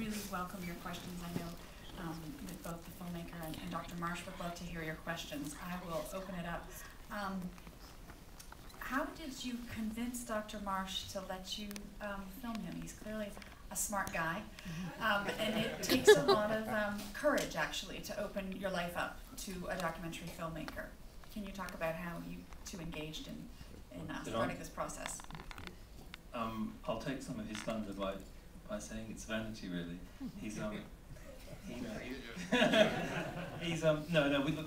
really welcome your questions. I know that both the filmmaker and Dr. Marsh would love to hear your questions. I will open it up. How did you convince Dr. Marsh to let you film him? He's clearly a smart guy, and it takes a lot of courage, actually, to open your life up to a documentary filmmaker. Can you talk about how you two engaged in starting this process? I'll take some of his thunder by saying it's vanity, really. He's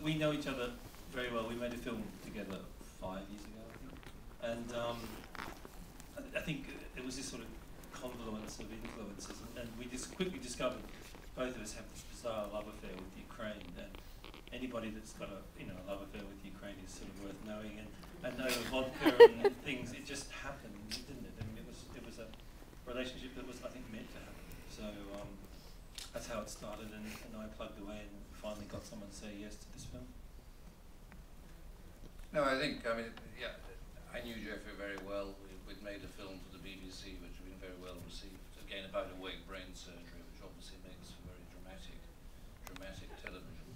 we know each other very well. We made a film together 5 years ago, I think, and I think it was this sort of confluence of influences, and we just quickly discovered both of us have this bizarre love affair with Ukraine, and anybody that's got a love affair with Ukraine is sort of worth knowing, and know vodka and things. It just happened, didn't it? I mean, it was a relationship that was, I think, meant to happen. So that's how it started, and I plugged away and finally got someone to say yes to this film. No, I think, I knew Jeffrey very well. We'd made a film for the BBC, which had been very well received. Again, about awake brain surgery, which obviously makes for very dramatic television.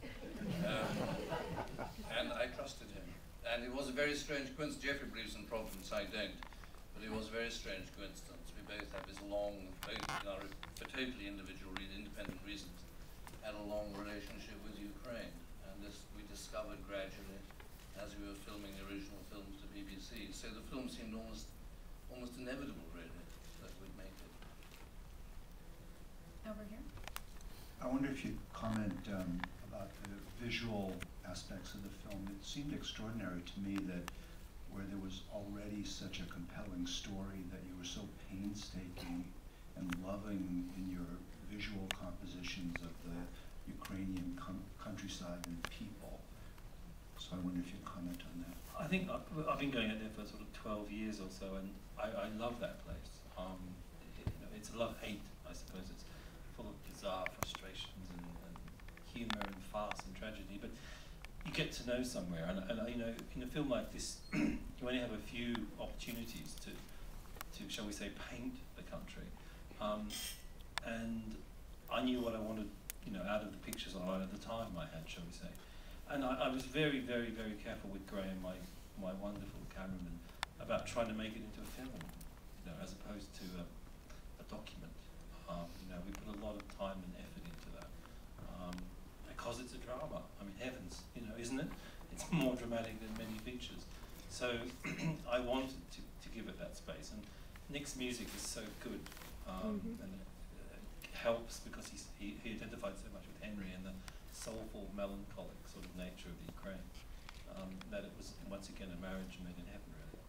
And I trusted him. And it was a very strange coincidence. Jeffrey believes in providence, I don't. But it was a very strange coincidence. We both have this long, both for totally individual, independent reasons, had a long relationship with Ukraine. And this we discovered gradually as we were filming the original film to the BBC. So the film seemed almost inevitable, really, that we'd make it. Over here. I wonder if you'd comment about the visual aspects of the film. It seemed extraordinary to me that where there was already such a compelling story, that you were so painstaking and loving in your visual compositions of the Ukrainian countryside and people. So I wonder if you'd comment on that. I think I've been going out there for sort of 12 years or so, and I love that place. It's a love-hate, I suppose. It's full of bizarre frustrations and humour and farce and tragedy, but you get to know somewhere, and in a film like this, you only have a few opportunities to shall we say, paint the country, and I knew what I wanted, out of the pictures I had at the time I had, shall we say, and I was very, very, very careful with Graham, my wonderful cameraman, about trying to make it into a film, as opposed to a document. We put a lot of time and effort into that. Because it's a drama. I mean, heavens, isn't it? It's more dramatic than many features. So I wanted to give it that space. And Nick's music is so good, and it helps because he identified so much with Henry and the soulful, melancholic sort of nature of the Ukraine, that it was once again a marriage made in heaven, really.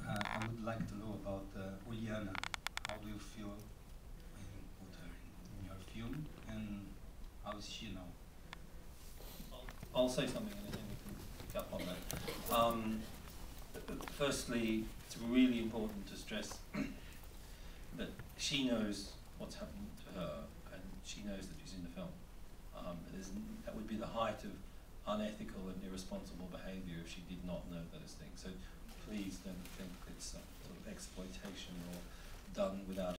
I would like to know about Uliana. How do you feel with her in your film, and how is she now? I'll say something and then we can pick up on that. Firstly, it's really important to stress that she knows what's happened to her, and she knows that she's in the film. That would be the height of unethical and irresponsible behaviour if she did not know those things. So please don't think it's some sort of exploitation or done without